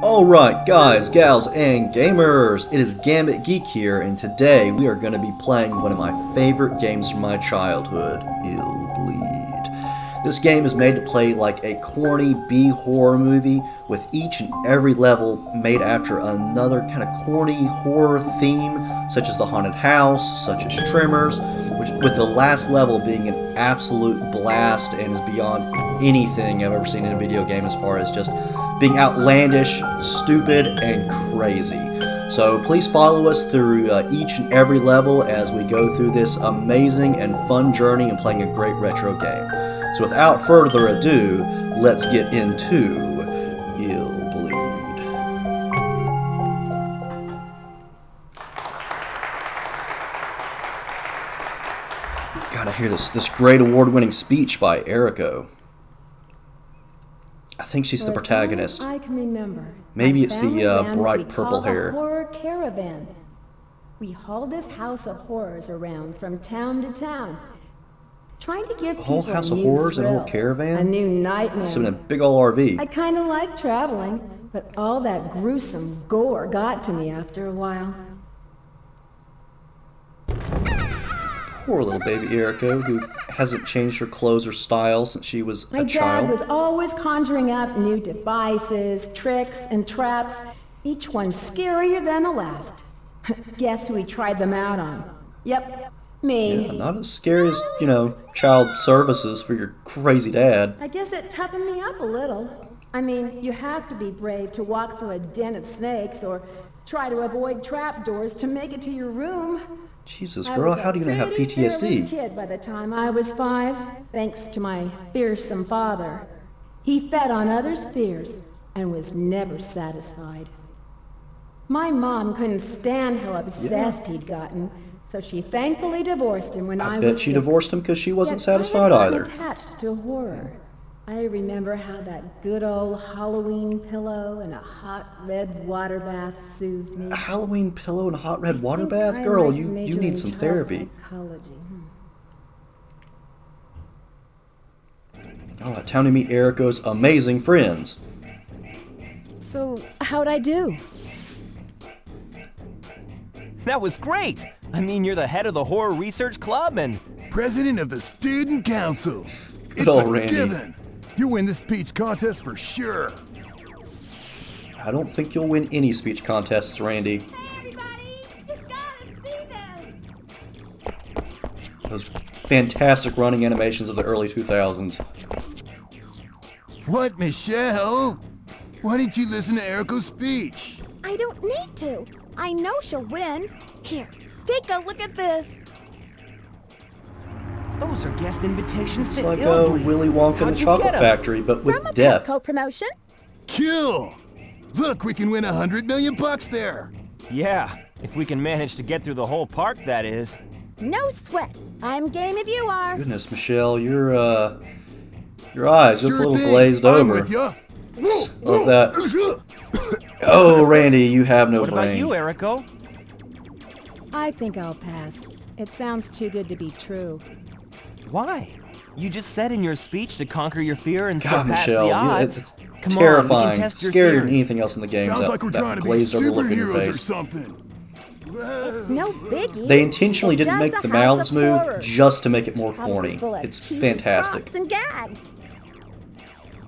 Alright guys, gals, and gamers, it is Gambit Geek here, and today we are going to be playing one of my favorite games from my childhood, Illbleed. This game is made to play like a corny B-horror movie, with each and every level made after another kind of corny horror theme, such as the haunted house, such as Tremors, with the last level being an absolute blast and is beyond anything I've ever seen in a video game as far as just being outlandish, stupid, and crazy. So please follow us through each and every level as we go through this amazing and fun journey in playing a great retro game. So without further ado, let's get into Illbleed. Gotta hear this great award-winning speech by Eriko. I think she's the protagonist. I can remember. Maybe it's the bright purple hair. Horror caravan. We hauled this house of horrors around from town to town, trying to give A whole people house a of new horrors and a thrill, whole caravan? a new nightmare. It's in a big ol' RV. I kind of like traveling, but all that gruesome gore got to me after a while. Poor little baby Eriko, who hasn't changed her clothes or style since she was My a dad child. was always conjuring up new devices, tricks, and traps, each one scarier than the last. Guess who he tried them out on? Yep, me. Yeah, not as scary as, you know, child services for your crazy dad. I guess it toughened me up a little. I mean, you have to be brave to walk through a den of snakes or try to avoid trapdoors to make it to your room. Jesus, girl, how do you not have I was a pretty PTSD? fearless kid by the time I was 5, thanks to my fearsome father. He fed on others' fears and was never satisfied. My mom couldn't stand how obsessed he'd gotten, so she thankfully divorced him when I was 6. I bet she divorced him because she wasn't Yet satisfied I had either. gotten attached to horror. I remember how that good old Halloween pillow and a hot red water bath soothed me. A Halloween pillow and a hot red water I bath? think Girl, I you might need major some in therapy. psychology. Alright, time to meet Eriko's amazing friends. So, how'd I do? That was great! I mean, you're the head of the Horror Research Club and... President of the Student Council. Good It's old a Randy. given. You win this speech contest for sure. I don't think you'll win any speech contests, Randy. Hey everybody! You've gotta see this! Those fantastic running animations of the early 2000s. What, Michelle? Why didn't you listen to Eriko's speech? I don't need to. I know she'll win. Here, take a look at this. Those are guest invitations It's to like Illbleed. Willy Wonka and How'd the you Chocolate get 'em? Factory, but with From a death. Petco promotion. Kill! Look, we can win $100 million there. Yeah, if we can manage to get through the whole park, that is. No sweat. I'm game if you are. Goodness, Michelle, your eyes look a little thing. glazed I'm over. with ya. Of that. Oh, Randy, you have no What about brain. you, Eriko? I think I'll pass. It sounds too good to be true. Why? You just said in your speech to conquer your fear and God, surpass Michelle, the odds. it's Come terrifying, on, we can test your scarier than theory. anything else in the game. Sounds like we're trying that to be glazed over look in your superheroes or face. something. No biggie. They intentionally It's didn't just make a the house mouths of move horrors. just to make it more Probably corny. full of It's cheesy fantastic. props and gags.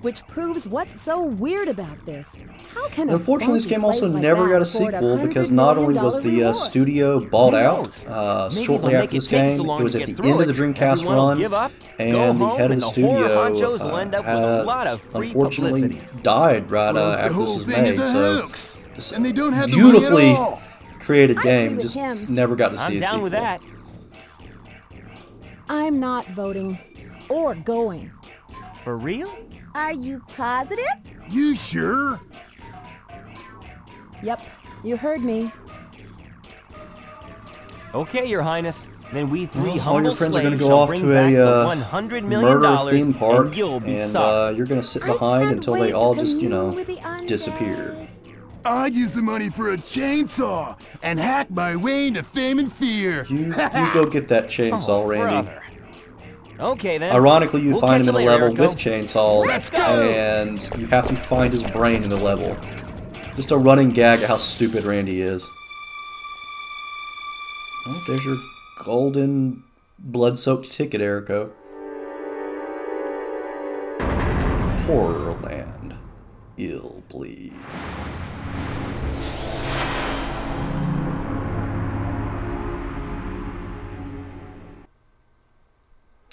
Which proves what's so weird about this. How can a Unfortunately, this funky game also place like never that got a afford sequel $100 because not only was million the reward? studio bought Who out knows? Maybe shortly they'll after make this it take game, so long it was to at get the through end of it, the Dreamcast everyone will run, give up, go and the home, head of and the the horror studio honchos will end up with a lot of free unfortunately publicity. died right Plus, the after whole this was thing made. is a So hoax. this And they don't have the money beautifully at all. created I game agree with just him. never got to see I'm a down sequel. with that. I'm not voting or going. For real? Are you positive? You sure? Yep, you heard me. Okay, Your Highness. Then we three Well, all humble your friends are going to slaves go shall off bring to back a the $100 million murder theme park, and you'll be and sorry. you're going to sit I behind can't until wait they to all just, you commune know, with the undead. disappear. I'd use the money for a chainsaw and hack my way into fame and fear. You go get that chainsaw, Oh, Randy. brother. Okay then. Ironically, you We'll find catch him in you a later, level Eriko. with chainsaws, Let's go! and you have to find his brain in the level. Just a running gag at how stupid Randy is. Oh, there's your golden blood-soaked ticket, Erico. Horrorland. Illbleed.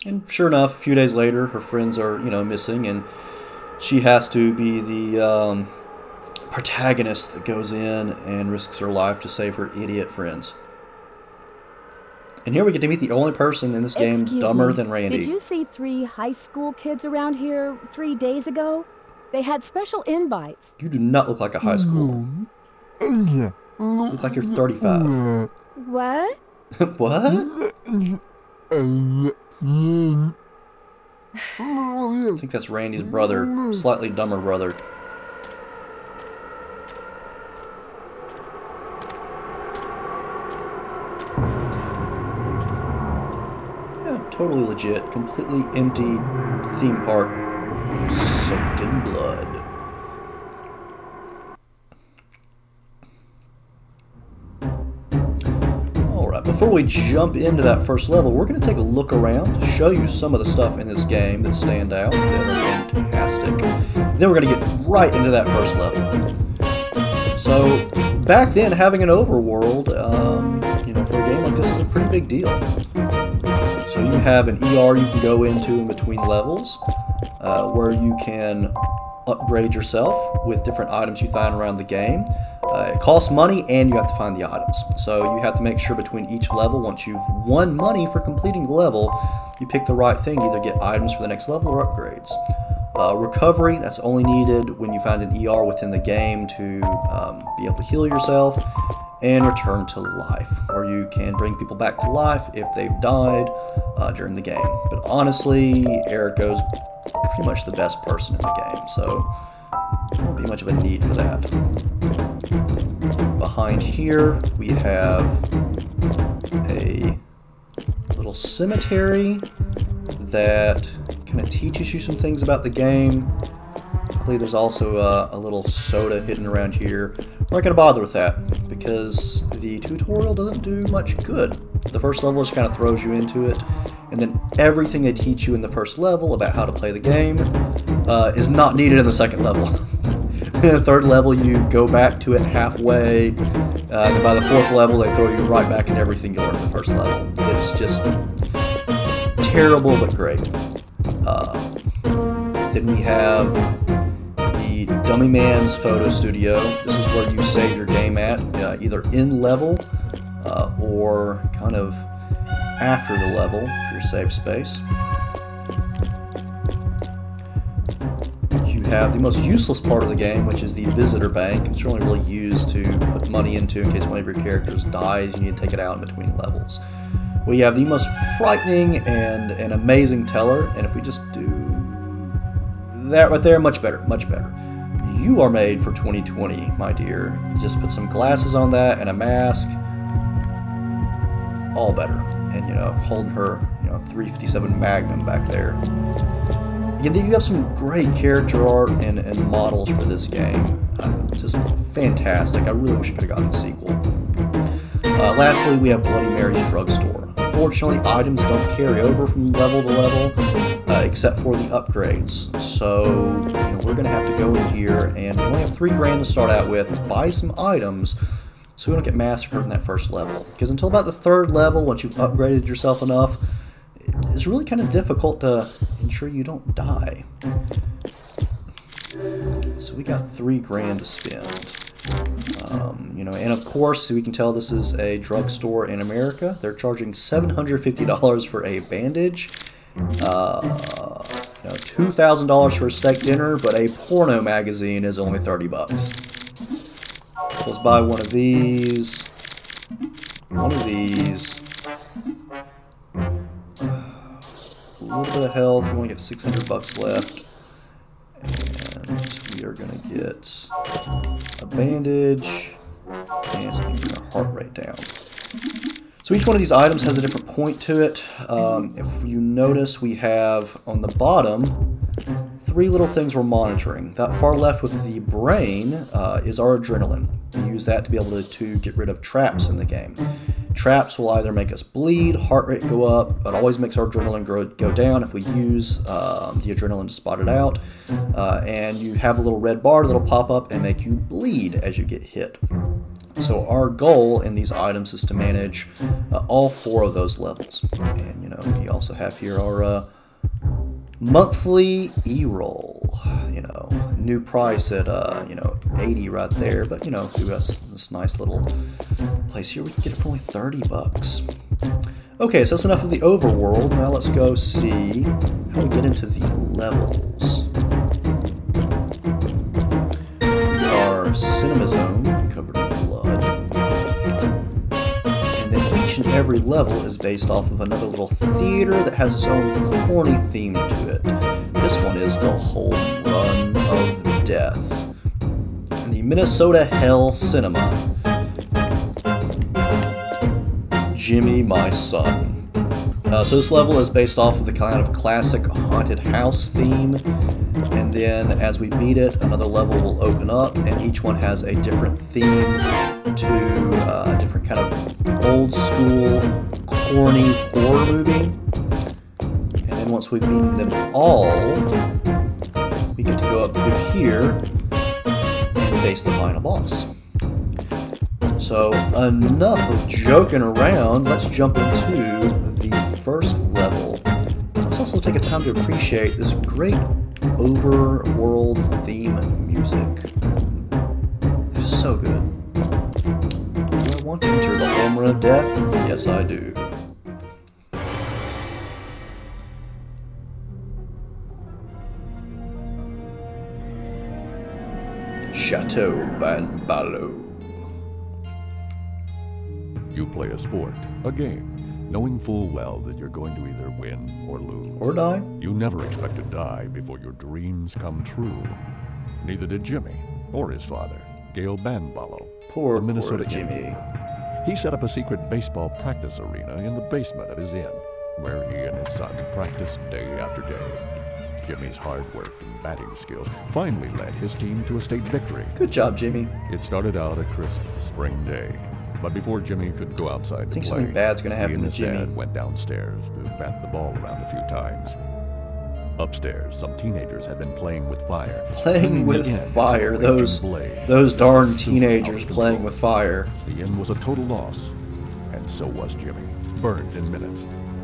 And sure enough, a few days later, her friends are, missing, and she has to be the protagonist that goes in and risks her life to save her idiot friends. And here we get to meet the only person in this game dumber than Randy. Did you see 3 high school kids around here 3 days ago? They had special invites. You do not look like a high schooler. You look like you're 35. What? What? I think that's Randy's brother, slightly dumber brother. Yeah, totally legit, completely empty theme park, soaked in blood. Before we jump into that first level, we're going to take a look around, show you some of the stuff in this game that stand out, that are fantastic. Then we're going to get right into that first level. So, back then, having an overworld, for a game like this is a pretty big deal. So you have an ER you can go into in between levels, where you can upgrade yourself with different items you find around the game. It costs money, and you have to find the items. So you have to make sure between each level, once you've won money for completing the level, you pick the right thing, either get items for the next level or upgrades. Recovery, that's only needed when you find an ER within the game to be able to heal yourself. And return to life, or you can bring people back to life if they've died during the game. But honestly, Erico's pretty much the best person in the game, so there won't be much of a need for that. Behind here, we have a little cemetery that kind of teaches you some things about the game. I believe there's also a little soda hidden around here. We're not going to bother with that because the tutorial doesn't do much good. The first level just kind of throws you into it, and then everything they teach you in the first level about how to play the game is not needed in the second level. In the third level, you go back to it halfway, and by the fourth level, they throw you right back into everything you learned in the first level. It's just terrible but great. Then we have the Dummy Man's Photo Studio. This is where you save your game at, either in level or kind of after the level for your save space. You have the most useless part of the game, which is the visitor bank. It's only really used to put money into in case one of your characters dies. You need to take it out in between levels. We have the most frightening and an amazing teller, and if we just do that right there, much better, much better. You are made for 2020, my dear. You just put some glasses on that and a mask, all better. And holding her 357 Magnum back there. You have some great character art and models for this game. Just fantastic. I really wish I could have gotten a sequel. Lastly, we have Bloody Mary's Drugstore. Unfortunately, items don't carry over from level to level, except for the upgrades. So, we're going to have to go in here, and we only have $3 grand to start out with, buy some items, so we don't get massacred in that first level. Because until about the third level, once you've upgraded yourself enough, it's really kind of difficult to ensure you don't die. So we got $3 grand to spend. And of course, we can tell this is a drugstore in America. They're charging $750 for a bandage, $2,000 for a steak dinner, but a porno magazine is only $30. So let's buy one of these, a little bit of health. We only get $600 left. And we are going to get a bandage and so we can bring our heart rate down. So each one of these items has a different point to it. If you notice, we have on the bottom three little things we're monitoring. That far left with the brain is our adrenaline. We use that to be able to get rid of traps in the game. Traps will either make us bleed, heart rate go up, but always makes our adrenaline go down if we use the adrenaline to spot it out. And you have a little red bar that'll pop up and make you bleed as you get hit. So our goal in these items is to manage all four of those levels. And you know, we also have here our monthly e-roll. You know, new price at you know, 80 right there, but you know, through this nice little place here, we can get it for only 30 bucks. Okay, so that's enough of the overworld. Now let's go see how we get into the levels. Our cinema zone, covered in blood. And then each and every level is based off of another little theater that has its own corny theme to it. This one is the Homerun of Death. In the Minnesota Hell Cinema. Jimmy, my son. So this level is based off of the kind of classic haunted house theme, and then as we beat it, another level will open up, and each one has a different theme to a different kind of old school, corny horror movie. And then once we've beaten them all, we get to go up through here and face the final boss. So enough of joking around, let's jump into the first level. Let's also take a time to appreciate this great overworld theme music. It's so good. Do I want to enter the Homerun of Death? Yes, I do. Chateau Banbalo. You play a sport, a game, knowing full well that you're going to either win or lose. Or die. You never expect to die before your dreams come true. Neither did Jimmy, or his father, Gail Banbalo, Poor of Minnesota Jimmy. Indiana. He set up a secret baseball practice arena in the basement of his inn, where he and his son practiced day after day. Jimmy's hard work and batting skills finally led his team to a state victory. Good job, Jimmy. It started out a crisp spring day. But before Jimmy could go outside I think to play, something bad's gonna happen he and to his Jimmy. dad went downstairs to bat the ball around a few times. Upstairs, some teenagers had been playing with fire. Playing with The inn fire. was a raging Those blaze. darn Soon teenagers out of playing control. with fire. The inn was a total loss, and so was Jimmy, burned in minutes.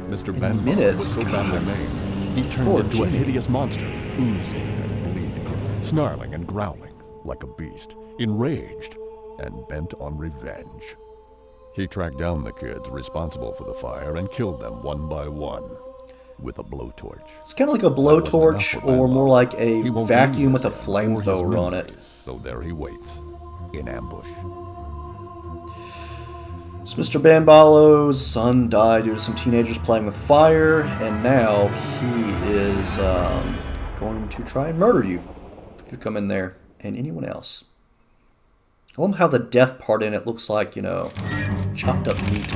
Mr. In Banbalo minutes? was so badly maimed, he turned Poor into Jimmy. a hideous monster, oozing and bleeding, snarling and growling like a beast, enraged and bent on revenge. He tracked down the kids responsible for the fire and killed them one by one with a blowtorch. It's kind of like a blowtorch, or more like a He won't vacuum with lose a his head or his flamethrower on it. memories, so there he waits, in ambush. So Mr. Banbalo's son died due to some teenagers playing with fire, and now he is going to try and murder you if you come in there, and anyone else. I love how the death part in it looks like, you know, chopped up meat.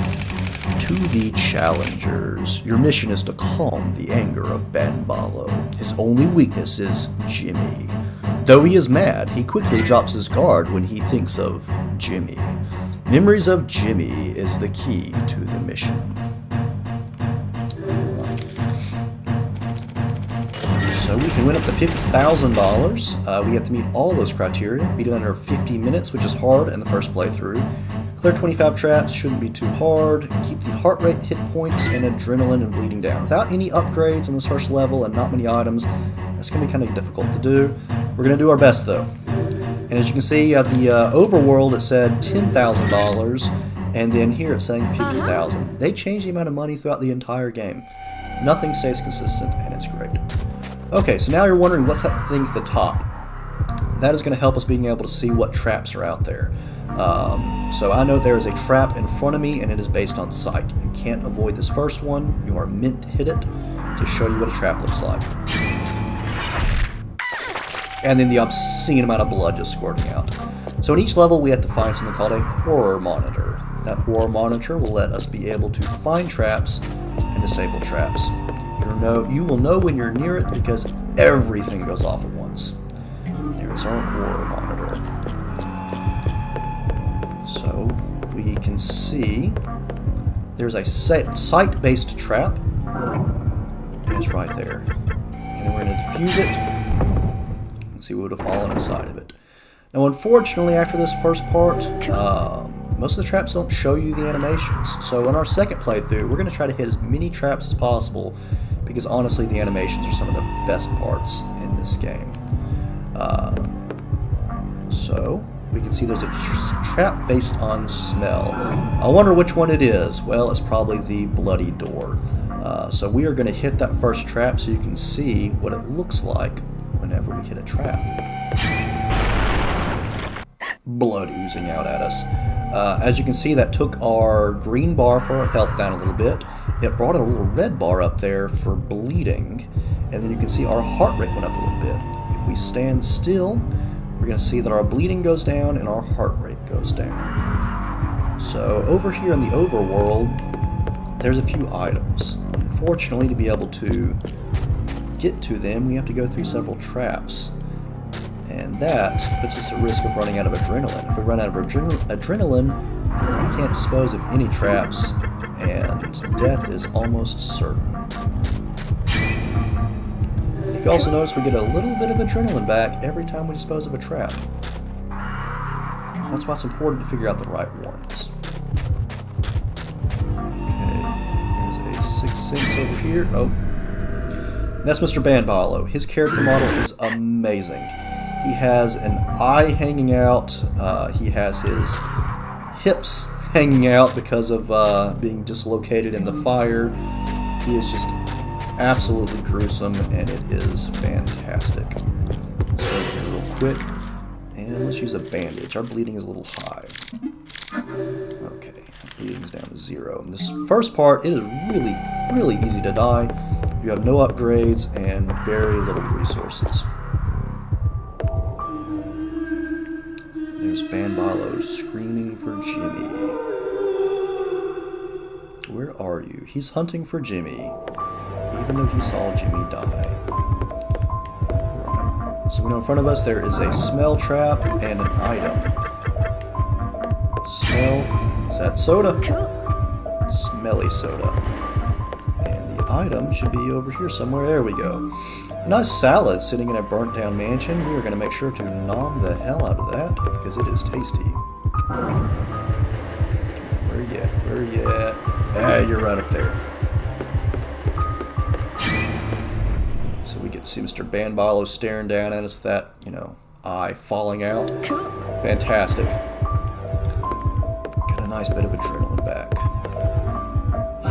To the challengers, your mission is to calm the anger of Banbalo. His only weakness is Jimmy. Though he is mad, he quickly drops his guard when he thinks of Jimmy. Memories of Jimmy is the key to the mission. So we can win up to $50,000. We have to meet all those criteria. Beat it under 50 minutes, which is hard in the first playthrough. Clear 25 traps, shouldn't be too hard. Keep the heart rate, hit points, and adrenaline and bleeding down. Without any upgrades on this first level and not many items, that's going to be kind of difficult to do. We're going to do our best, though. And as you can see, at the overworld, it said $10,000, and then here it's saying $50,000. They change the amount of money throughout the entire game. Nothing stays consistent, and it's great. Okay, so now you're wondering what's that thing at the top. That is going to help us being able to see what traps are out there. So I know there is a trap in front of me, and it is based on sight. You can't avoid this first one. You are meant to hit it to show you what a trap looks like. And then the obscene amount of blood just squirting out. So in each level we have to find something called a horror monitor. That horror monitor will let us be able to find traps and disable traps. You will know when you're near it because everything goes off at once. There's our horror monitor. So we can see there's a site-based trap. It's right there. And we're going to defuse it and see what would have fallen inside of it. Now, unfortunately, after this first part, most of the traps don't show you the animations. So in our second playthrough, we're going to try to hit as many traps as possible because honestly, the animations are some of the best parts in this game. So we can see there's a trap based on smell. I wonder which one it is. Well, it's probably the bloody door. So we are going to hit that first trap so you can see what it looks like whenever we hit a trap. Blood oozing out at us. As you can see, that took our green bar for our health down a little bit. It brought a little red bar up there for bleeding. And then you can see our heart rate went up a little bit. If we stand still, we're going to see that our bleeding goes down and our heart rate goes down. So over here in the overworld, there's a few items. Unfortunately, to be able to get to them, we have to go through several traps. And that puts us at risk of running out of adrenaline. If we run out of adrenaline, we can't dispose of any traps, and death is almost certain. If you also notice, we get a little bit of adrenaline back every time we dispose of a trap. That's why it's important to figure out the right ones. Okay, there's a 6-6 over here. Oh, that's Mr. Banballo. His character model is amazing. He has an eye hanging out. He has his hips hanging out because of being dislocated in the fire. He is just absolutely gruesome, and it is fantastic. Let's go over here real quick, and let's use a bandage. Our bleeding is a little high. Okay, bleeding is down to 0. In this first part, it is really easy to die. You have no upgrades and very little resources. There's Banballo screaming for Jimmy. Where are you? He's hunting for Jimmy, even though he saw Jimmy die. Right. So we know in front of us there is a smell trap and an item. Smell, is that soda? Smelly soda. And the item should be over here somewhere. There we go. A nice salad sitting in a burnt down mansion. We are going to make sure to nom the hell out of that because it is tasty. Where you at? Where you at? Ah, you're right up there. So we get to see Mr. Banballo staring down at us with that, you know, eye falling out. Fantastic. Got a nice bit of adrenaline back.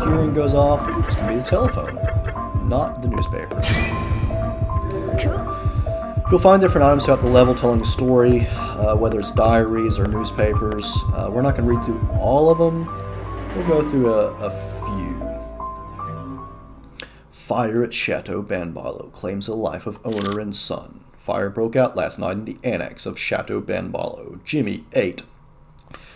Hearing goes off. It's going to be the telephone, not the newspapers. You'll find different items throughout the level telling a story, whether it's diaries or newspapers. We're not going to read through all of them. We'll go through a few. Fire at Chateau Banballo claims the life of owner and son. Fire broke out last night in the annex of Chateau Banballo. Jimmy, 8,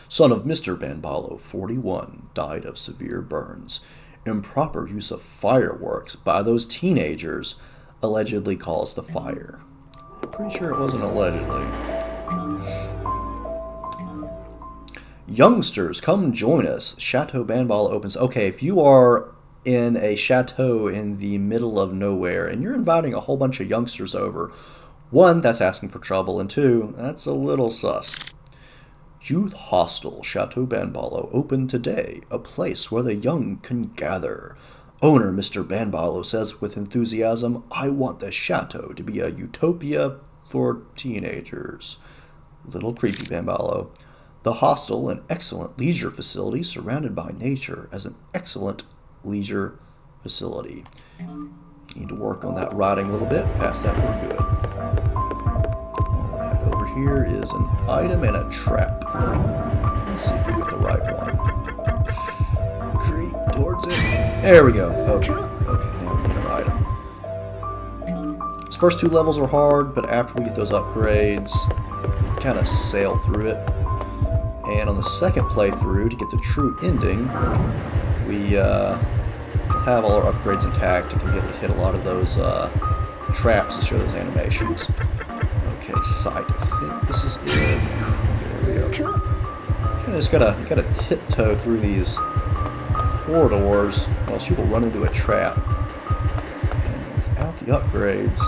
son of Mr. Banballo, 41, died of severe burns. Improper use of fireworks by those teenagers allegedly caused the fire. I'm pretty sure it wasn't allegedly. Youngsters, come join us. Chateau Banballo opens. Okay, if you are in a chateau in the middle of nowhere and you're inviting a whole bunch of youngsters over, 1, that's asking for trouble, and 2, that's a little sus. Youth Hostel, Chateau Banballo, open today, a place where the young can gather. Owner Mr. Banballo says with enthusiasm, I want the chateau to be a utopia for teenagers. Little creepy, Banballo. The hostel, an excellent leisure facility surrounded by nature, as an excellent leisure facility. You need to work on that writing a little bit. Past that, we're good. Alright, over here is an item and a trap. Let's see if we get the right one. Creep towards it. There we go. Okay. Okay, now we get our item. These first 2 levels are hard, but after we get those upgrades, we kind of sail through it. And on the second playthrough, to get the true ending, we have all our upgrades intact and can be able to hit a lot of those traps to show those animations. Okay, sight. I think this is it. There we go. Kinda just gotta tiptoe through these corridors, or else you will run into a trap. And without the upgrades,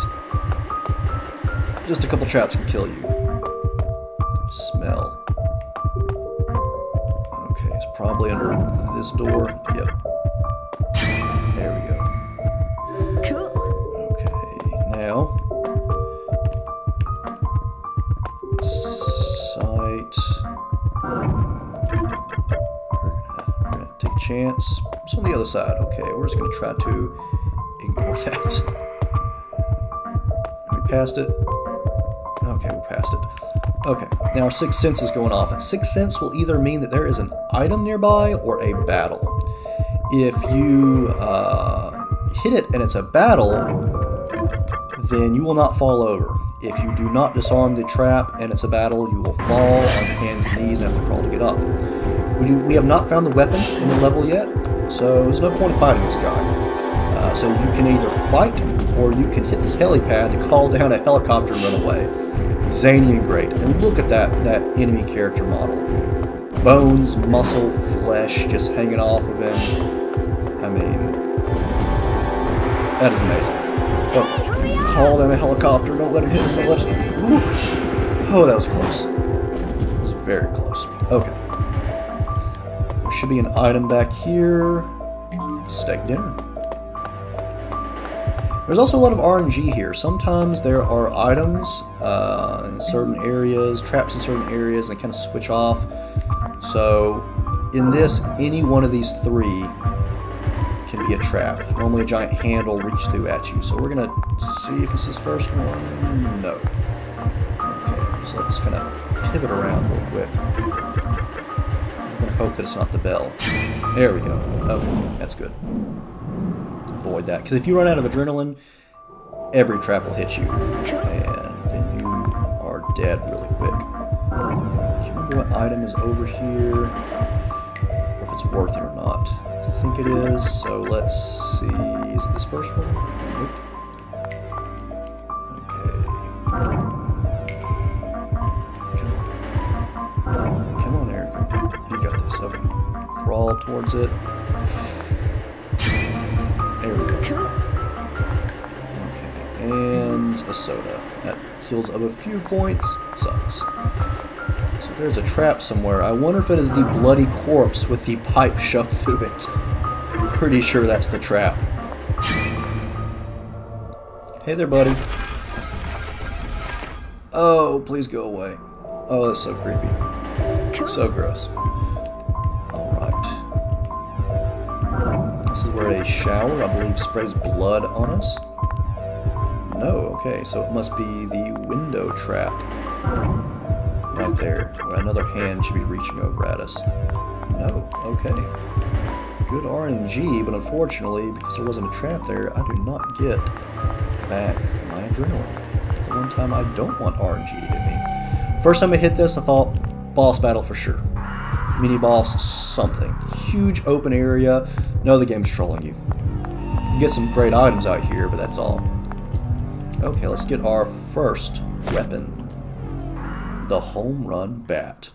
just a couple traps can kill you. Smell. Okay, it's probably under this door. Yep. There we go. Cool. Okay, now sight. We're gonna take a chance. It's on the other side. Okay, we're just gonna try to ignore that. We passed it. Okay, we passed it. Okay, now our sixth sense is going off. And sixth sense will either mean that there is an item nearby or a battle. If you hit it and it's a battle, then you will not fall over. If you do not disarm the trap and it's a battle, you will fall on your hands and knees and have to crawl to get up. We have not found the weapon in the level yet, so there's no point in fighting this guy. So you can either fight or you can hit this helipad to call down a helicopter and run away. Zany and great. And look at that enemy character model. Bones, muscle, flesh just hanging off of him. I mean, that is amazing. Okay. Call down a helicopter. Don't let it hit us. Don't let it. Ooh. Oh, that was close. It was very close. Okay. There should be an item back here. Steak dinner. There's also a lot of RNG here. Sometimes there are items in certain areas, traps in certain areas, and they kind of switch off. So in this, any one of these three can be a trap. Normally a giant hand will reach through at you. So we're going to see if it's this first one. No. Okay, so let's kind of pivot around real quick. I'm going to hope that it's not the bell. There we go. Okay, that's good. Avoid that, because if you run out of adrenaline, every trap will hit you, and then you are dead really quick. I can't remember what item is over here, or if it's worth it or not. I think it is, so let's see. Is it this first one? Nope. Okay. Come on, Eric. You got this. Okay. Crawl towards it. There we go. Okay, and a soda. That heals up a few points. Sucks. So there's a trap somewhere. I wonder if it is the bloody corpse with the pipe shoved through it. Pretty sure that's the trap. Hey there, buddy. Oh, please go away. Oh, that's so creepy. So gross. This is where a shower, I believe, sprays blood on us. No, okay, so it must be the window trap. Right there, where another hand should be reaching over at us. No, okay. Good RNG, but unfortunately, because there wasn't a trap there, I do not get back my adrenaline. The one time I don't want RNG to hit me. First time I hit this, I thought, boss battle for sure. Mini boss, something. Huge open area. No, the game's trolling you. You get some great items out here, but that's all. Okay, let's get our first weapon. The Homerun bat.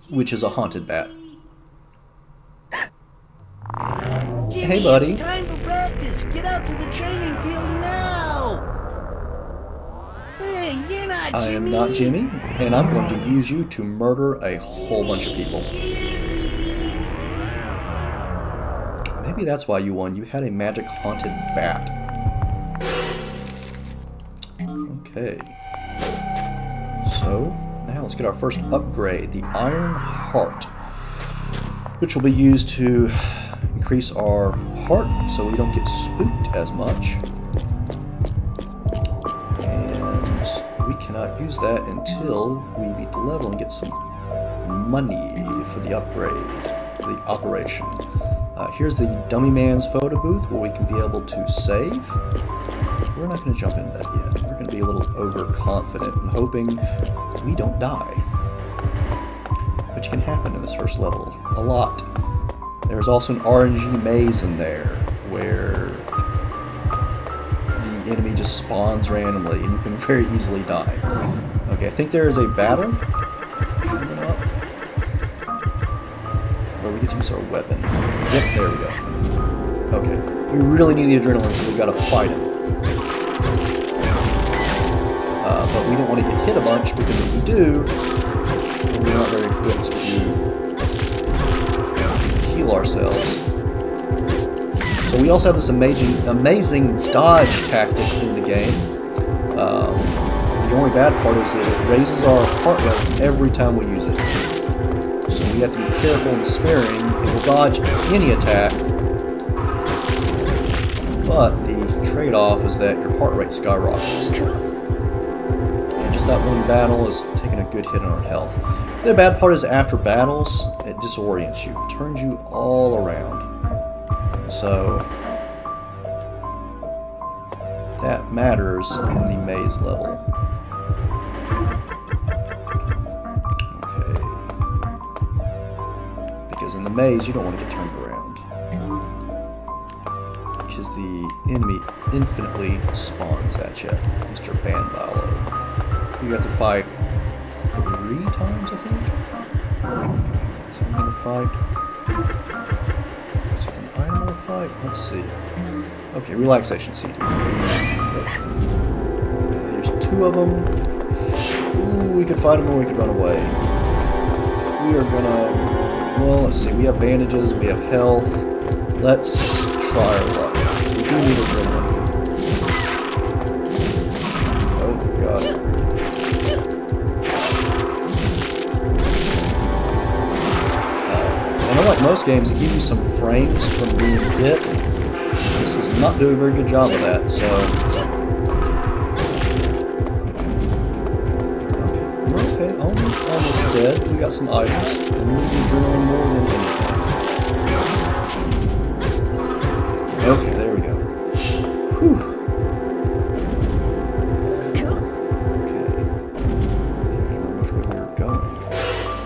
Which is a haunted bat. Hey, buddy. Time for practice. Get out to the training field now. Hey, you're not Jimmy. I am not Jimmy, and I'm going to use you to murder a whole bunch of people. Maybe that's why you won. You had a magic haunted bat. Okay. So, now let's get our first upgrade, the Iron Heart, which will be used to increase our heart so we don't get spooked as much. We cannot use that until we beat the level and get some money for the upgrade, for the operation. Here's the Dummy Man's photo booth where we can be able to save. We're not going to jump into that yet. We're going to be a little overconfident and hoping we don't die. Which can happen in this first level. A lot. There's also an RNG maze in there where the enemy just spawns randomly and you can very easily die. Okay, I think there is a battle coming up where we get to use our weapon. Yep, there we go. Okay, we really need the adrenaline, so we gotta fight him. But we don't want to get hit a bunch, because if we do, we're not very equipped to heal ourselves. So we also have this amazing dodge tactic in the game. The only bad part is that it raises our heart rate every time we use it. So we have to be careful and sparing. It will dodge any attack, but the trade-off is that your heart rate skyrockets. And just that one battle is taking a good hit on our health. The bad part is after battles, it disorients you. It turns you all around. So that matters in the maze level. Okay. Because in the maze, you don't want to get turned around. Because the enemy infinitely spawns at you, Mr. Bandalo. You have to fight 3 times, I think? Okay, so I'm gonna fight. Is it an item or a fight? Let's see. Okay, relaxation CD. There's 2 of them. Ooh, we could fight them or we could run away. We are gonna... Well, let's see. We have bandages, we have health. Let's try our luck. We do need adrenaline. Oh, God. And unlike most games that give you some frames from being hit, this does not do a very good job of that, so... Okay, almost dead. We got some items. We need adrenaline more than anything. Okay, there we go. Whew. Okay. I don't know which way we were going.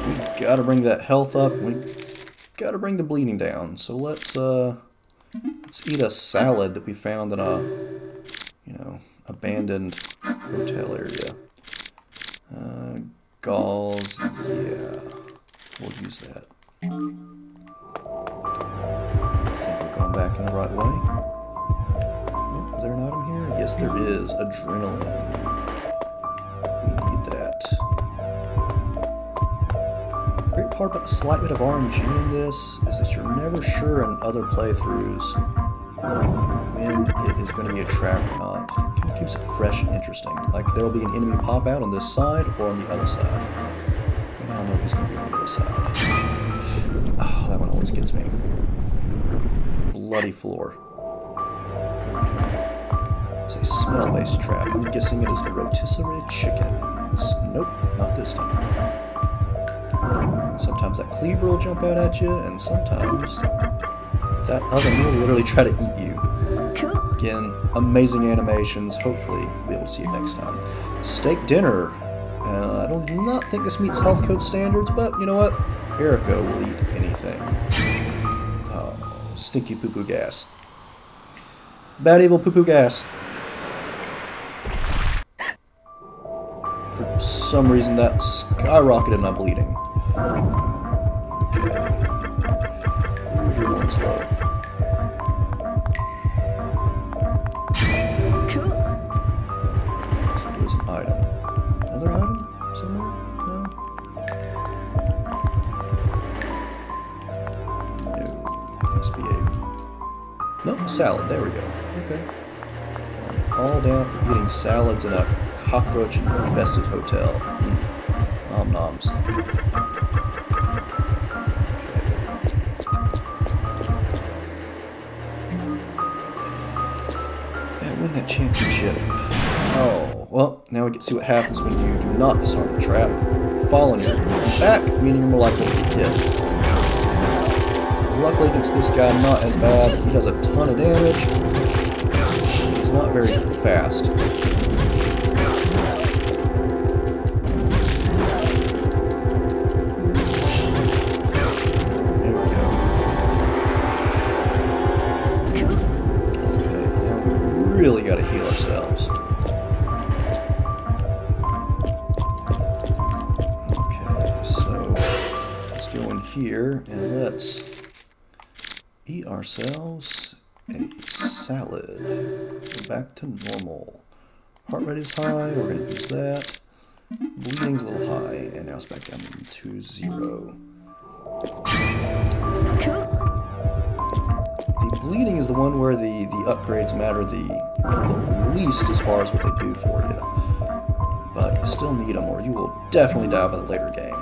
We gotta bring that health up. We gotta bring the bleeding down. So let's eat a salad that we found in a, abandoned hotel area. Galls, yeah, we'll use that. I think we're going back in the right way. Oh, is there an item here? Yes, there is. Adrenaline. We need that. The great part about the slight bit of RNG in this is that you're never sure in other playthroughs when it is going to be a trap or not. It kind of keeps it fresh and interesting. Like, there will be an enemy pop out on this side or on the other side. And I don't know who's going to be on the other side. Oh, that one always gets me. Bloody floor. Okay. It's a smell-based trap. I'm guessing it is the rotisserie chickens. Nope, not this time. Sometimes that cleaver will jump out at you, and sometimes that oven will literally try to eat you. Again, amazing animations. Hopefully, we'll be able to see it next time. Steak dinner. I do not think this meets health code standards, but you know what? Erica will eat anything. Oh, stinky poo-poo gas. Bad evil poo-poo gas. For some reason, that skyrocketed my bleeding. Okay. Everyone's low. So there's an item. Another item? Somewhere? No? No. Must be a... No, salad. There we go. Okay. All down for eating salads in a cockroach-infested hotel. Nom noms. Win that championship. Oh, well, now we get to see what happens when you do not disarm the trap. Fall on your back, meaning you're more likely to get hit. Luckily against this guy, not as bad. He does a ton of damage. He's not very fast. There we go. here and let's eat ourselves a salad. Go back to normal. Heart rate is high, we're going to use that. Bleeding's a little high, and now it's back down to 0. The bleeding is the one where the upgrades matter the least as far as what they do for you. But you still need them, or you will definitely die by the later game.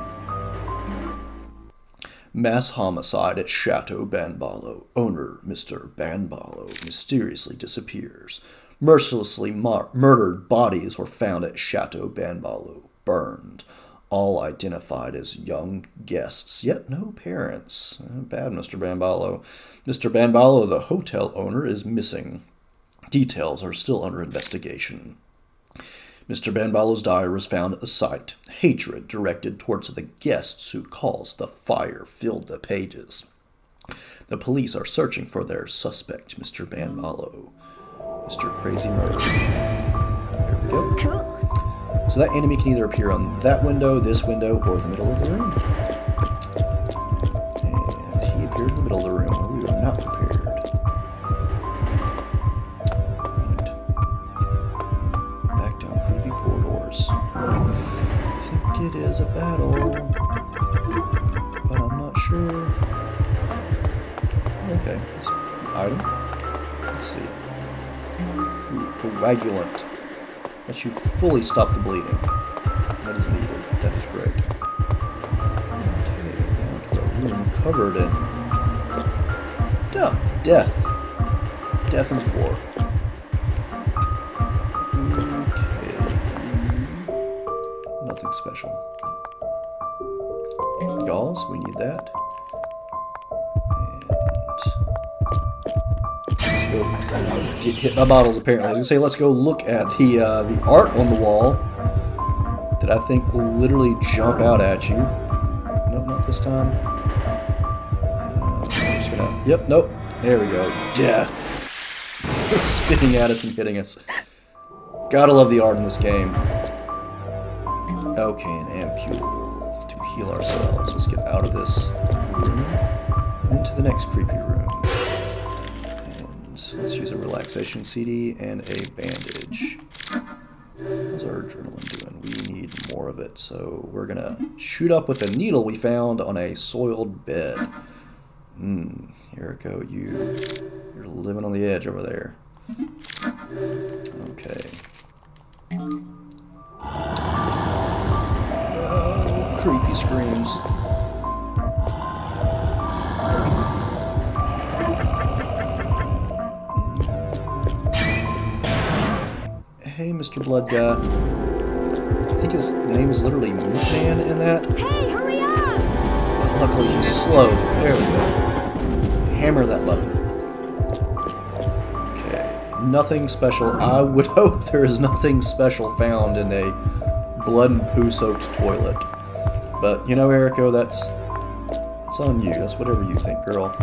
Mass homicide at Chateau Banbalo. Owner Mr. Banbalo mysteriously disappears. Mercilessly murdered bodies were found at Chateau Banbalo, burned. All identified as young guests, yet no parents. Bad, Mr. Banbalo. Mr. Banbalo, the hotel owner, is missing. Details are still under investigation. Mr. Banbalo's diary was found at the site. Hatred directed towards the guests who caused the fire filled the pages. The police are searching for their suspect, Mr. Banbalo. Mr. Crazy Murder. There we go. So that enemy can either appear on that window, this window, or the middle of the room. And he appeared in the middle of the room where we were not prepared. Right. Back down creepy corridors. I think it is a battle, but I'm not sure. Okay, item. Let's see. Ooh, coagulant. Lets you fully stop the bleeding. That is needed. That is great. Okay, down to a room covered in death. Death and gore. Okay. Nothing special. Gauze, we need that. Get hit by bottles, apparently. I was going to say, let's go look at the art on the wall that I think will literally jump out at you. Nope, not this time. Yep, nope. There we go. Death. Spitting at us and hitting us. Gotta love the art in this game. Okay, an ampule to heal ourselves. Let's get out of this room and into the next creepy room. So let's use a relaxation CD and a bandage. How's our adrenaline doing? We need more of it, so we're gonna shoot up with a needle we found on a soiled bed. Here we go. You're living on the edge over there. Okay. Oh, creepy screams. Hey, Mr. Blood Guy. I think his name is literally Moonman in that. Hey, hurry up! Luckily he's slow. There we go. Hammer that button. Okay. Nothing special. I would hope there is nothing special found in a blood and poo-soaked toilet. But, you know, Erico, that's on you. That's whatever you think, girl.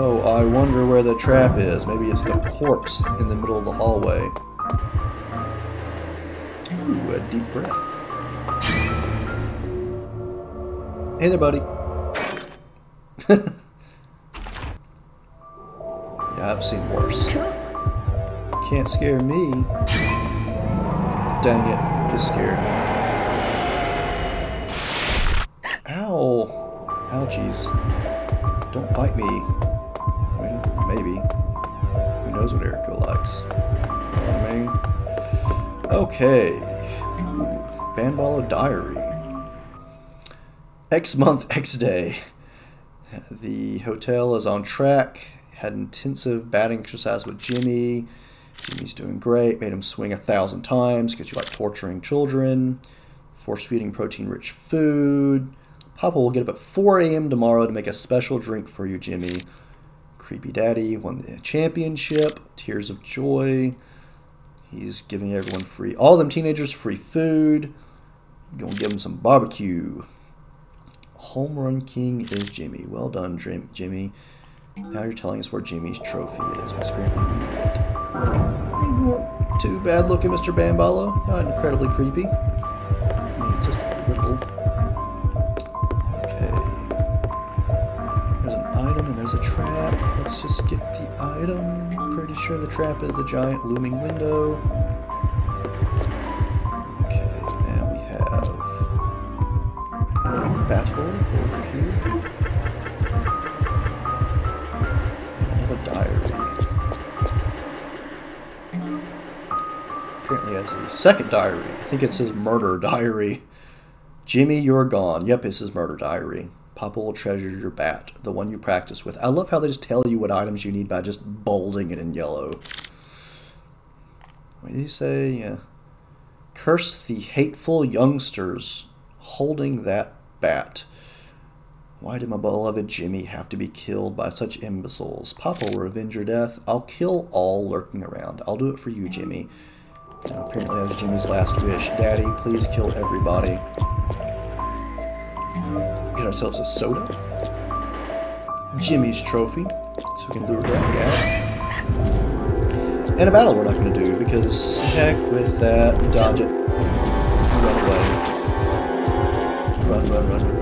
Oh, I wonder where the trap is. Maybe it's the corpse in the middle of the hallway. Ooh, a deep breath. Hey there, buddy. Yeah, I've seen worse. Can't scare me. Dang it, just scared me. Ow. Ouchies. Don't bite me. Maybe. Who knows what Erica likes? You know what I mean? Okay. Banbalo Diary. X month, X day. The hotel is on track. Had intensive batting exercise with Jimmy. Jimmy's doing great. Made him swing 1,000 times because you like torturing children. Force feeding protein-rich food. Papa will get up at 4 a.m. tomorrow to make a special drink for you, Jimmy. Creepy Daddy won the championship. Tears of joy. He's giving everyone free, all them teenagers free food. Gonna give them some barbecue. Homerun King is Jimmy. Well done, Jimmy. Now you're telling us where Jimmy's trophy is. Apparently we need it. Not too bad looking, Mr. Bamballo. Not incredibly creepy. I mean, just a little. Okay. There's an item and there's a trap. Let's just get the item. Pretty sure the trap is the giant looming window. Okay, now we have a battle over here. Another diary. Apparently has a second diary. I think it's his murder diary. Jimmy, you're gone. Yep, it's his murder diary. Papa will treasure your bat, the one you practice with. I love how they just tell you what items you need by just bolding it in yellow. What did he say? Yeah. Curse the hateful youngsters holding that bat. Why did my beloved Jimmy have to be killed by such imbeciles? Papa will revenge your death. I'll kill all lurking around. I'll do it for you, Jimmy. Now, apparently that was Jimmy's last wish. Daddy, please kill everybody. Get ourselves a soda. Jimmy's trophy. So we can lure that guy. And a battle we're not going to do because heck with that. Dodge it. Run away. Run, run, run, run.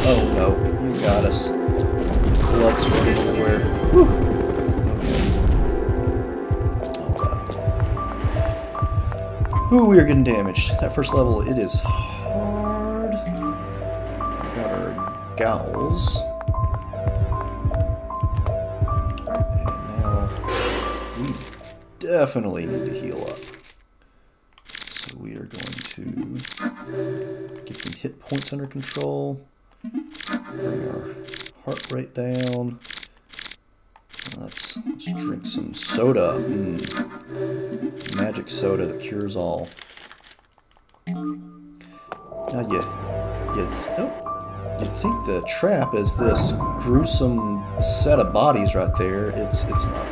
Oh no, you got us. Blood squirting everywhere. Whew. Ooh, we are getting damaged. That first level, it is hard. We got our gowls. And now we definitely need to heal up. So we are going to get the hit points under control. Bring our heart rate down. Let's drink some soda. Magic soda that cures all. Now you'd think the trap is this gruesome set of bodies right there. It's not.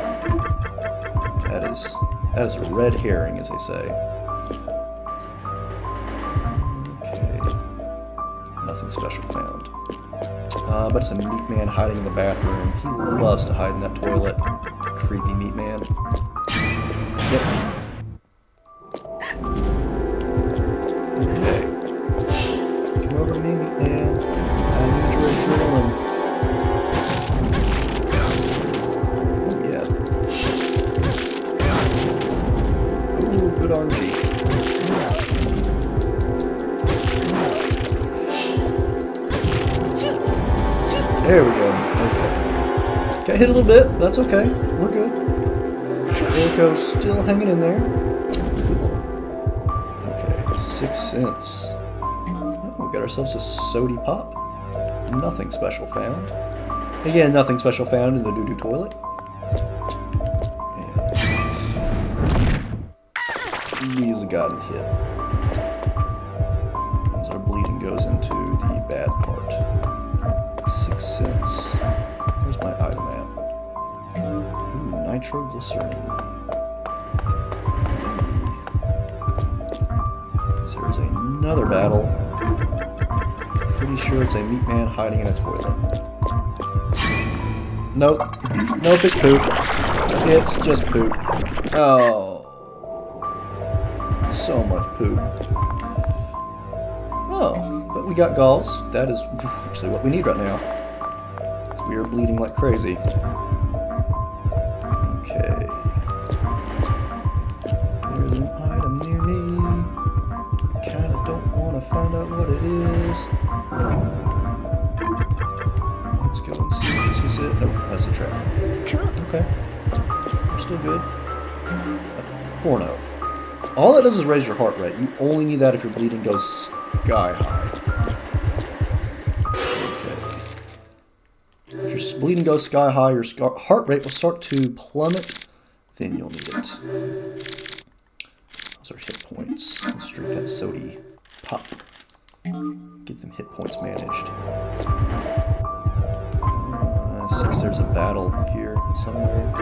That is a red herring, as they say. Okay. Nothing special found. But it's a meat man hiding in the bathroom. He loves to hide in that toilet. Creepy meat man. Yep. Okay. Come over to me, meat man. I need your adrenaline. Oh, yeah. Ooh, good RNG. There we go. Okay. Got hit a little bit. That's okay. We're good. There it goes. Still hanging in there. Cool. Okay. 6 cents. Oh, we got ourselves a sody pop. Nothing special found. Again, nothing special found in the doo-doo toilet. And he's gotten hit. As our bleeding goes into the bad part. 6 cents. Where's my item at? Ooh, nitroglycerin. So there's another battle. Pretty sure it's a meat man hiding in a toilet. Nope. Nope, it's poop. It's just poop. Oh. So much poop. Oh, but we got galls. That is actually what we need right now. We are bleeding like crazy. Okay. There's an item near me. I kinda don't want to find out what it is. Let's go and see if this is it. Nope, that's a trap. Okay. We're still good. Porno. All that does is raise your heart rate. You only need that if your bleeding goes sky high. If your bleeding goes sky high, your heart rate will start to plummet, then you'll need it. Those are hit points. Let's drink that sody pop. Get them hit points managed. Since there's a battle here somewhere.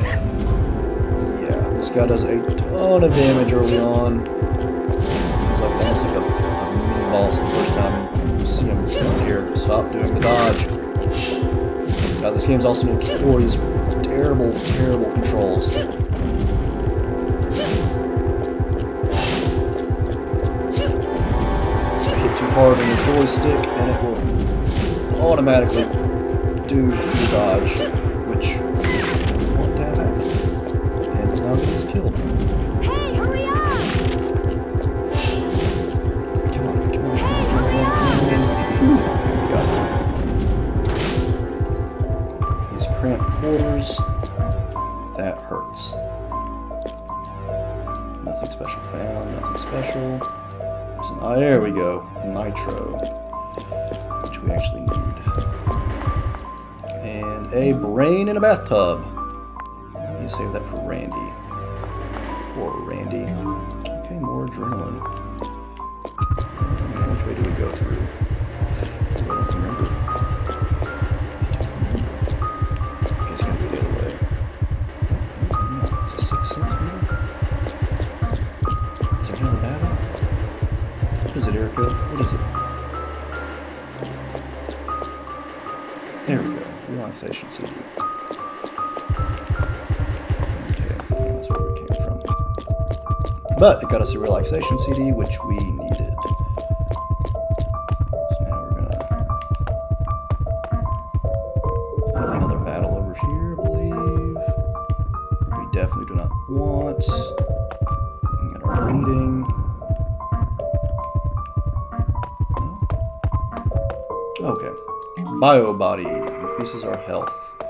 And yeah, this guy does a ton of damage early on. He's like almost like a boss the first time you see him here. Stop doing the dodge. This game's also notorious for terrible, terrible controls. Hit too hard on the joystick and it will automatically do the dodge, which I don't want to have happen. And now he's killed. Hey, hurry up! Come on, come on, come on, come on. Okay, we got it. These cramped quarters. That hurts. Nothing special found, nothing special. There's an, there we go. Nitro. Which we actually need. And a brain in a bathtub. You save that for Randy. Or Randy. Okay, more adrenaline. Okay, which way do we go through? I don't remember. Okay, it's gotta be the other way. Is it 6 cents maybe? Is there another battle? What is it, Erica? What is it? There we go. Relaxation CD. Okay, yeah, that's where we came from. But it got us a relaxation CD, which we needed. So now we're gonna have another battle over here, I believe. We definitely do not want. Looking at our reading. No? Okay. Bio body increases our health. I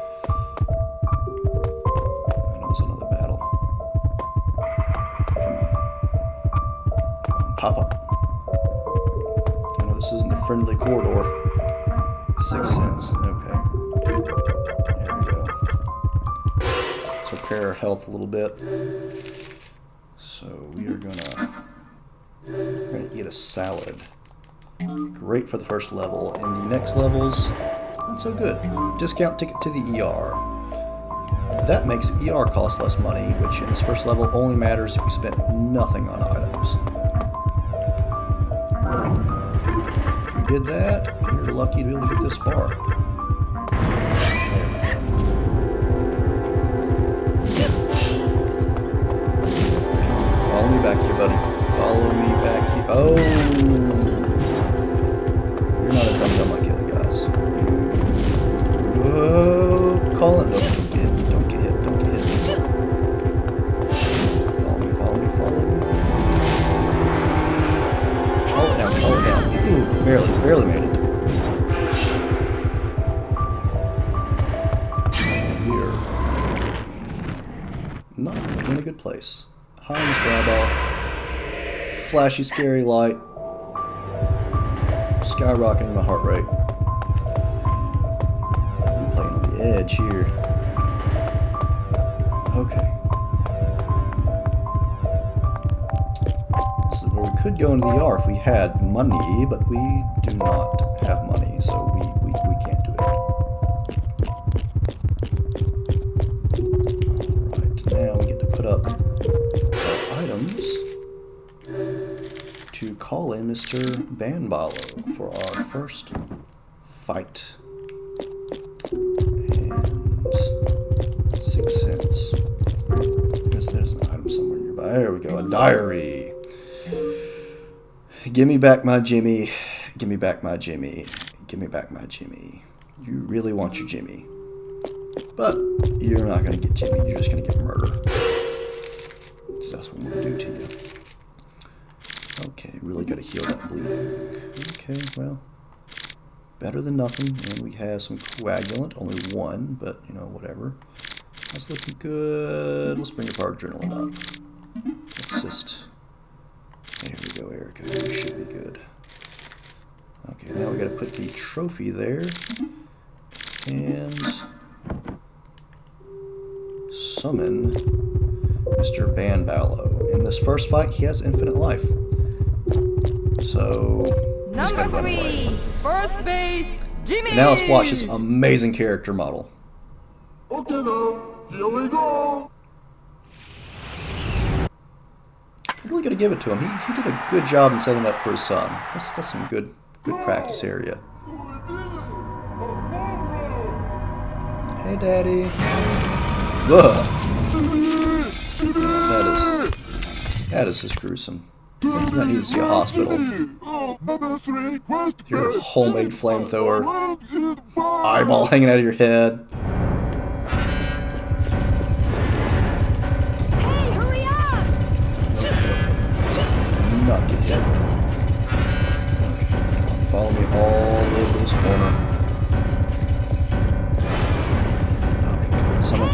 know there's another battle. Come on. Come on, pop up. I know this isn't the friendly corridor. 6 cents. Okay. There we go. Let's repair our health a little bit. So we are gonna eat a salad. Great for the first level, and the next levels, not so good. Discount ticket to the ER. That makes ER cost less money, which in this first level only matters if you spent nothing on items. If you did that, you're lucky to be able to get this far. Follow me back here, buddy. Follow me back here. Oh! You're not a dum-dum like the other guys. Whoa! Call it. Don't get hit. Don't get hit. Don't get hit. Follow me, follow me, follow me. Call it down, call it down. Ooh, barely made it. And we're not in a good place. Hi, Mr. Eyeball. Flashy, scary light. Skyrocketing my heart rate. We're playing on the edge here. Okay. This is where we could go into the ER if we had money, but we do not have money, so we can't do it. Alright, now we get to put up our items to call in Mr. Banballo for our first fight. And 6 cents. There's an item somewhere nearby. There we go, a diary. Give me back my Jimmy. Give me back my Jimmy. Give me back my Jimmy. You really want your Jimmy. But you're not going to get Jimmy. You're just going to get murder. Because that's what I'm going to do to you. Okay, really got to heal that bleeding. Okay, well, better than nothing. And we have some coagulant, only one, but you know, whatever. That's looking good. Let's bring up our adrenaline up. Let's just. There we go, Erica. We should be good. Okay, now we got to put the trophy there and summon Mr. Banballo. In this first fight, he has infinite life. So, Number 3, first base, Jimmy! and now let's watch this amazing character model. Okay, now, here we go. I'm really gonna give it to him. He did a good job in setting up for his son. That's some good practice area. Hey, Daddy. Ugh. Yeah, that is just gruesome. I think you might need to see a hospital. Your homemade flamethrower. Eyeball hanging out of your head. Hey, hurry up! Do not get hit. Okay, come on, follow me all over this corner. Okay, come on, someone.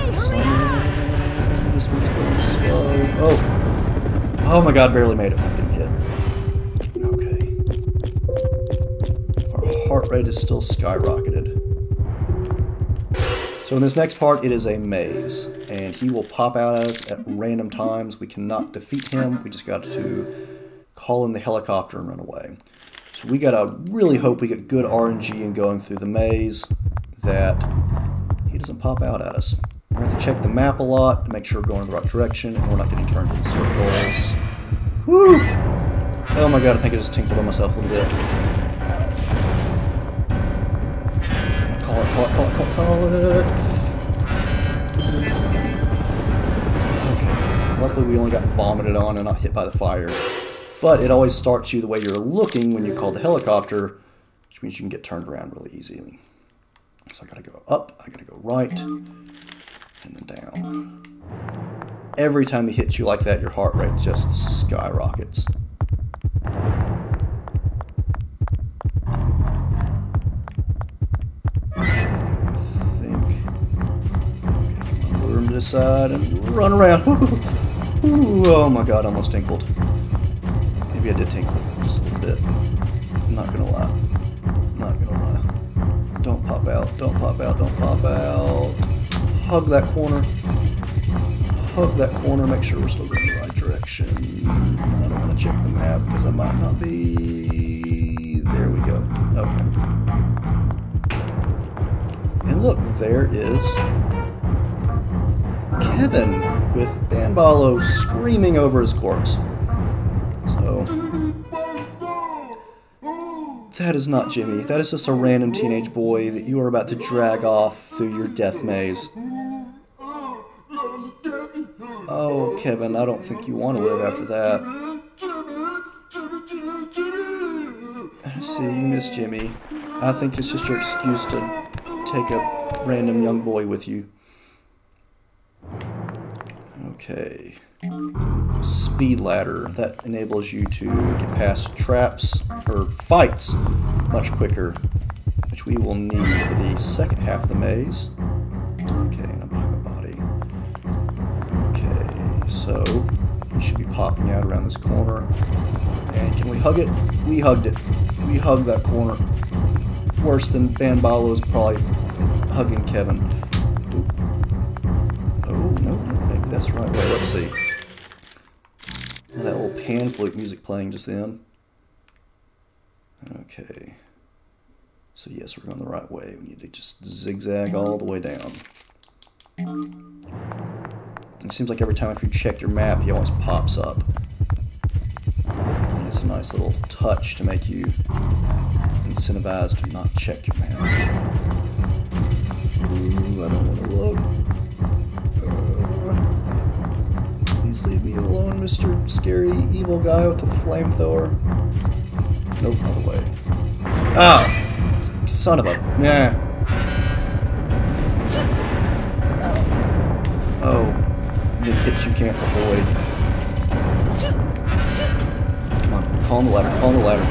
This one's going slow. Oh! Oh my god, barely made it. I'm getting hit. Okay. Our heart rate is still skyrocketed. So in this next part, it is a maze, and he will pop out at us at random times. We cannot defeat him. We just got to call in the helicopter and run away. So we gotta really hope we get good RNG in going through the maze that he doesn't pop out at us. We're gonna have to check the map a lot to make sure we're going in the right direction and we're not getting turned in circles. Whew! Oh my god, I think I just tinkled on myself a little bit. Call it. Okay. Luckily we only got vomited on and not hit by the fire. But it always starts you the way you're looking when you call the helicopter, which means you can get turned around really easily. So I gotta go up, I gotta go right, and then down. Every time he hits you like that, your heart rate just skyrockets. To the side and run around. Ooh, oh my god, I almost tinkled. Maybe I did tinkle just a little bit. I'm not gonna lie. Not gonna lie. Don't pop out. Don't pop out. Don't pop out. Hug that corner. Hug that corner. Make sure we're still going in the right direction. I don't want to check the map because I might not be. There we go. Okay. And look, there is Kevin with Banbalo screaming over his corpse. So that is not Jimmy. That is just a random teenage boy that you are about to drag off through your death maze. Oh, Kevin, I don't think you want to live after that. I see, you miss Jimmy. I think it's just your excuse to take a random young boy with you. Okay. Speed ladder. That enables you to get past traps, or fights, much quicker, which we will need for the second half of the maze. Okay, and I'm behind my body. Okay, so we should be popping out around this corner. And can we hug it? We hugged it. We hugged that corner. Worse than Banbalo's probably hugging Kevin. Oop. Oh, no, maybe that's the right way. Let's see. Oh, that little pan flute music playing just then. Okay. So yes, we're going the right way. We need to just zigzag all the way down. It seems like every time if you check your map, he always pops up. And it's a nice little touch to make you incentivized to not check your map. Ooh, I don't want to look. Please leave me alone, Mr. Scary Evil Guy with the flamethrower. Nope, other way. Ah! Son of a... Nah. Oh. And it hits you can't avoid. Come on, call on the ladder, call on the ladder.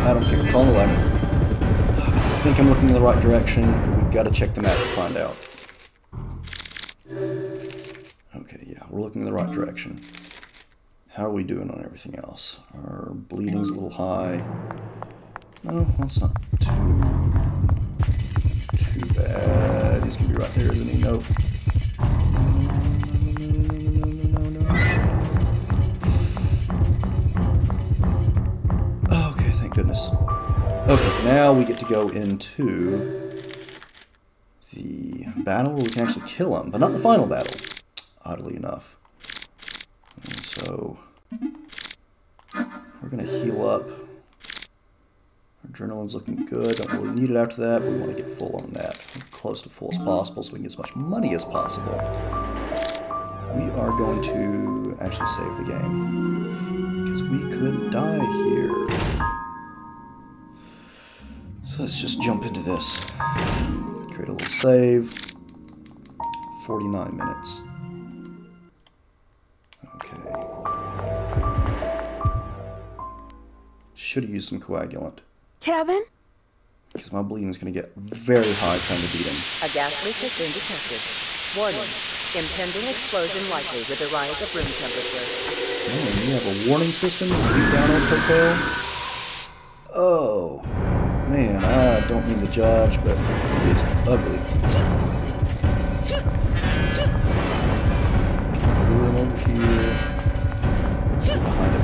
I don't care, call on the ladder. I think I'm looking in the right direction. We've got to check the map to find out. Okay, yeah, we're looking in the right direction. How are we doing on everything else? Our bleeding's a little high. No, well, it's not too bad. He's gonna be right there, isn't he? Nope. No. Okay, thank goodness. Okay, now we get to go into the battle where we can actually kill him, but not the final battle, oddly enough. And so we're gonna heal up. Our adrenaline's looking good. Don't really need it after that, but we want to get full on that. close to full as possible so we can get as much money as possible. We are going to actually save the game, because we could die here. So let's just jump into this. Create a little save. 49 minutes. Okay. Should have used some coagulant. Kevin? Because my bleeding is going to get very high trying to beat him. A gas leak has been detected. Warning. Impending explosion likely with a rise of room temperature. Man, you have a warning system that's beat down on hotel? Oh. Man, I don't mean to judge, but it is ugly. Lure him over here. Behind him.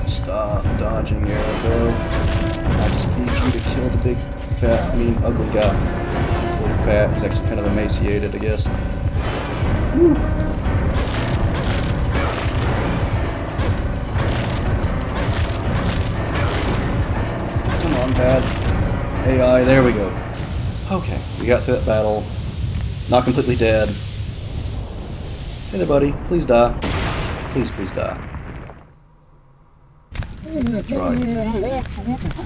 Stop dodging, Erico. I just need you to kill the big, fat, mean, ugly guy. Really fat. He's actually kind of emaciated, I guess. Whew. Come on, bad AI. There we go. Okay, we got through that battle. Not completely dead. Hey there, buddy. Please die. Please, please die. That's right.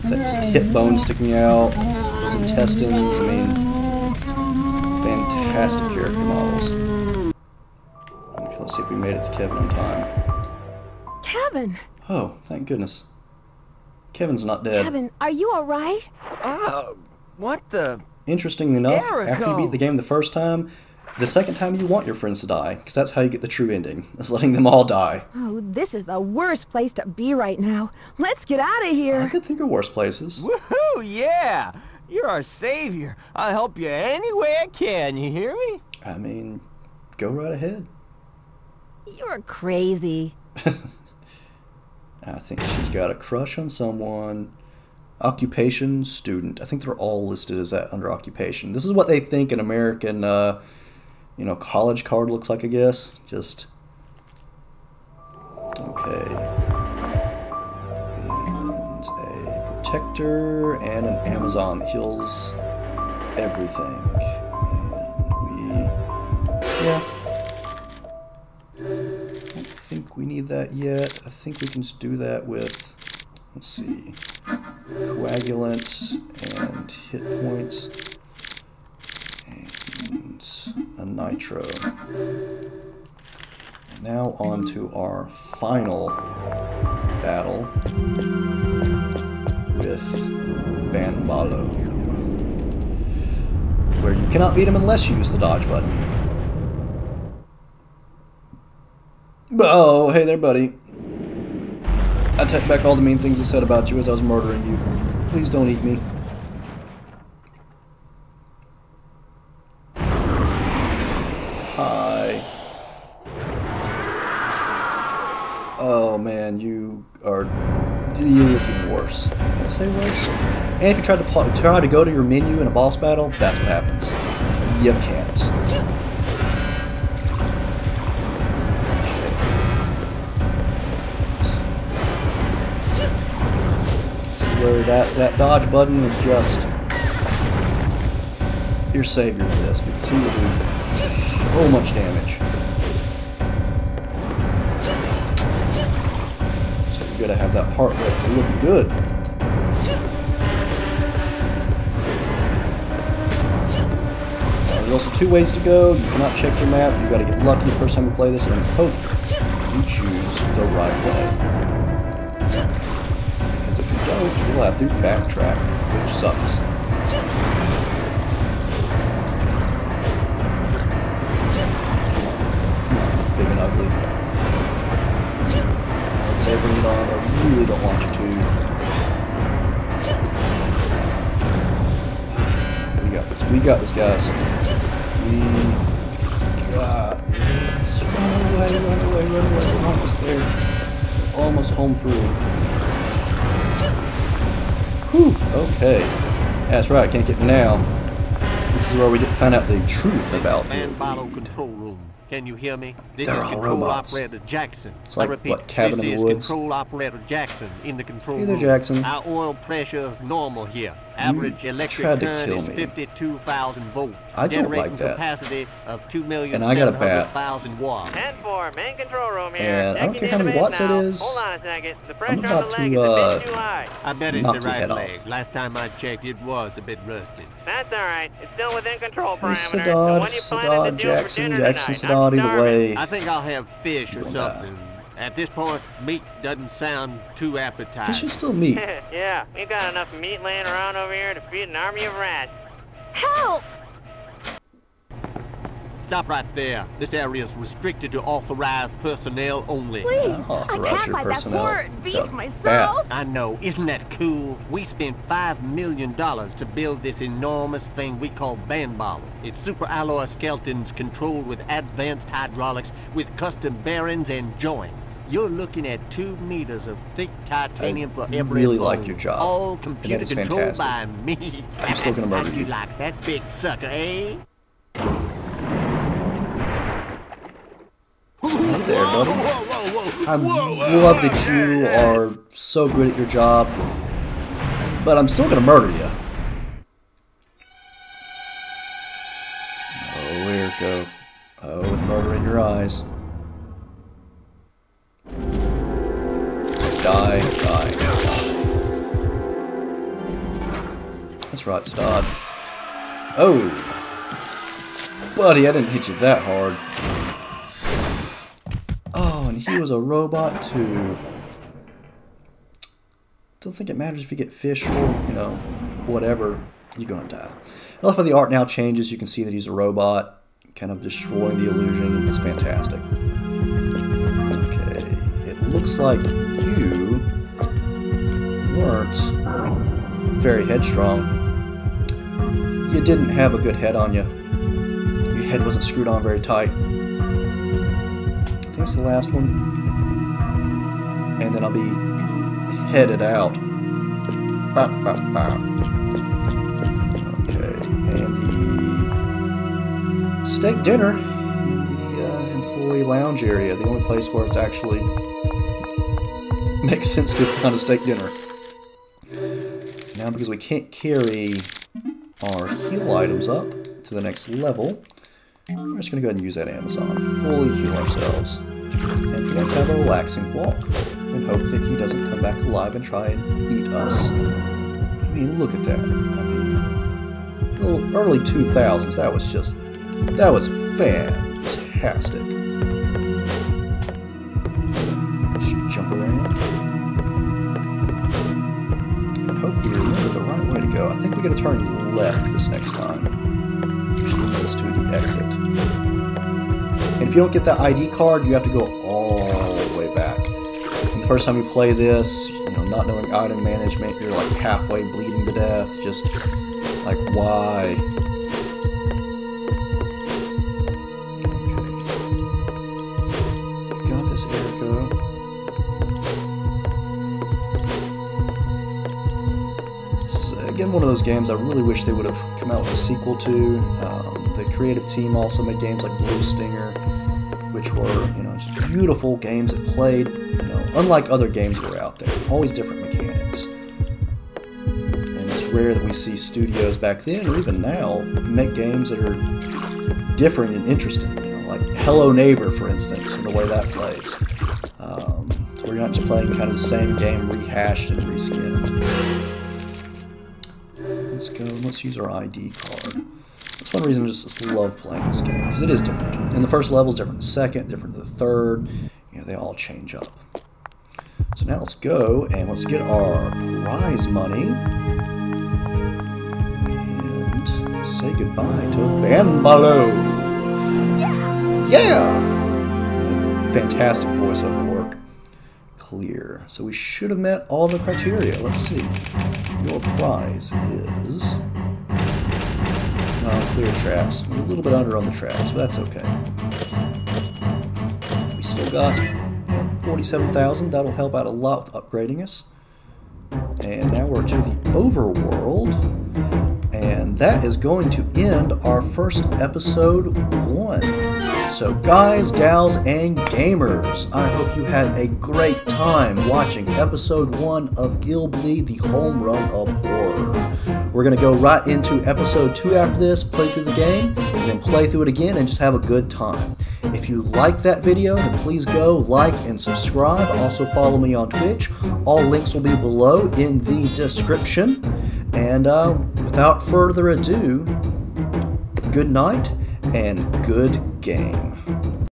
That hip bone sticking out, those intestines, I mean, fantastic character models. Okay, let's see if we made it to Kevin in time. Kevin! Oh, thank goodness. Kevin's not dead. Kevin, are you alright? What the? Interestingly enough, Erico! after you beat the game the first time, the second time you want your friends to die, because that's how you get the true ending, is letting them all die. Oh, this is the worst place to be right now. Let's get out of here. I could think of worse places. Woohoo! Yeah! You're our savior. I'll help you any way I can. You hear me? I mean, go right ahead. You're crazy. I think she's got a crush on someone. Occupation, student. I think they're all listed as that under occupation. This is what they think an American, you know, college card looks like, I guess. Just... okay. And a protector and an Amazon that heals everything. And we... yeah. I don't think we need that yet. I think we can just do that with... let's see. Coagulant and hit points. And a nitro. And now on to our final battle with Banbalo, where you cannot beat him unless you use the dodge button. Oh, hey there, buddy. I take back all the mean things I said about you as I was murdering you. Please don't eat me. Hi. Oh man, you're looking worse. Did I say worse? And if you try to go to your menu in a boss battle, that's what happens. You can't. Where that dodge button is just your savior for this, because he will do so much damage. So you gotta have that heart rate. You're looking good. There's also two ways to go. You cannot check your map. You gotta get lucky the first time you play this and hope you choose the right way. If you don't, you'll have to backtrack, which sucks. Big and ugly. I'd say bring it on. I really don't want you to. We got this. We got this, guys. We got this. Run away, run We're almost there. Almost home free. Whew, okay. That's right, can't get me now. This is where we get to find out the truth about Illbleed. Control room. Can you hear me? This They're is all Control robots. Operator Jackson. It's like, I repeat, what, Cabin this in the is Woods? Control Operator Jackson in the control Hey there, room. Jackson. Our oil pressure is normal here. Average electric tried to current kill is me. 52,000 volts. I don't generating like that. capacity of 2,700,000 And I got a bat. watts. 10-4, main control room here. And I don't care how many Checking watts it now. is. Hold on a second. The I'm pressure on about the leg to, is a bit too high. I bet it's knock the your right head off. leg. Last time I checked, it was a bit rusted. That's all right. It's still within control Hey, parameters. The Sadat, one you planning Sadat, to do Jackson, for dinner Jackson, tonight. I'm Sadat, either starving. way. I think I'll have fish or Don't die. something. At this point, meat doesn't sound too appetizing. Fish is still meat. Yeah, we've got enough meat laying around over here to feed an army of rats. Help! Stop right there. This area is restricted to authorized personnel only. Please! I'll I authorize can't your fight that personnel. poor The beast myself! bat. I know, isn't that cool? We spent $5 million to build this enormous thing we call Bandball. It's super alloy skeletons controlled with advanced hydraulics with custom bearings and joints. You're looking at 2 meters of thick titanium for every really bone. like your job. All And computer that is controlled fantastic. by me. I'm still gonna murder How do you you. like that big sucker, eh? Hey there, buddy. Whoa. I love that you are so good at your job, but I'm still gonna murder you. Oh, here it go. Oh, with murder in your eyes. Die, die, die. That's right, Sadat. Oh! Buddy, I didn't hit you that hard. Oh, and he was a robot too. Don't think it matters if you get fish or, you know, whatever. You're gonna die. I love how the art now changes. You can see that he's a robot, kind of destroying the illusion. It's fantastic. Okay, it looks like you weren't very headstrong. You didn't have a good head on you. Your head wasn't screwed on very tight. That's the last one. And then I'll be headed out. Bah, bah, bah. Okay, and the steak dinner in the employee lounge area, the only place where it's actually makes sense to find a steak dinner. Now, because we can't carry our heal items up to the next level, we're just going to go ahead and use that Amazon. Fully heal ourselves. And for once have a relaxing walk. And hope that he doesn't come back alive and try and eat us. I mean, look at that. I mean, the early 2000s, that was fantastic. Just jump around. And hope we remember the right way to go. I think we got to turn left this next time. Which leads us to the exit. And if you don't get that ID card, you have to go all the way back. And the first time you play this, you know, not knowing item management, you're like halfway bleeding to death. Just like, why? Okay. Got this, Erico. It's, again, one of those games I really wish they would have come out with a sequel to. The creative team also made games like Blue Stinger, which were, you know, just beautiful games that played, you know, unlike other games that were out there. Always different mechanics. And it's rare that we see studios back then, or even now, make games that are different and interesting. You know, like Hello Neighbor, for instance, and the way that plays. So we're not just playing kind of the same game rehashed and reskinned. Let's go, let's use our ID card. That's one reason I just love playing this game, because it is different. And the first level is different than the second, different than the third. You know, they all change up. So now let's go and let's get our prize money. And say goodbye to Banbalo. Yeah! Fantastic voiceover work. Clear. So we should have met all the criteria. Let's see. Your prize is... clear traps. A little bit under on the traps, but that's okay. We Still got 47,000. That'll help out a lot with upgrading us. And now we're to the overworld. And that is going to end our first episode 1. So guys, gals, and gamers, I hope you had a great time watching episode 1 of Illbleed, the home run of horror. We're going to go right into episode 2 after this, play through the game, and then play through it again and just have a good time. If you like that video, then please go like and subscribe. Also follow me on Twitch. All links will be below in the description. And without further ado, good night and good game.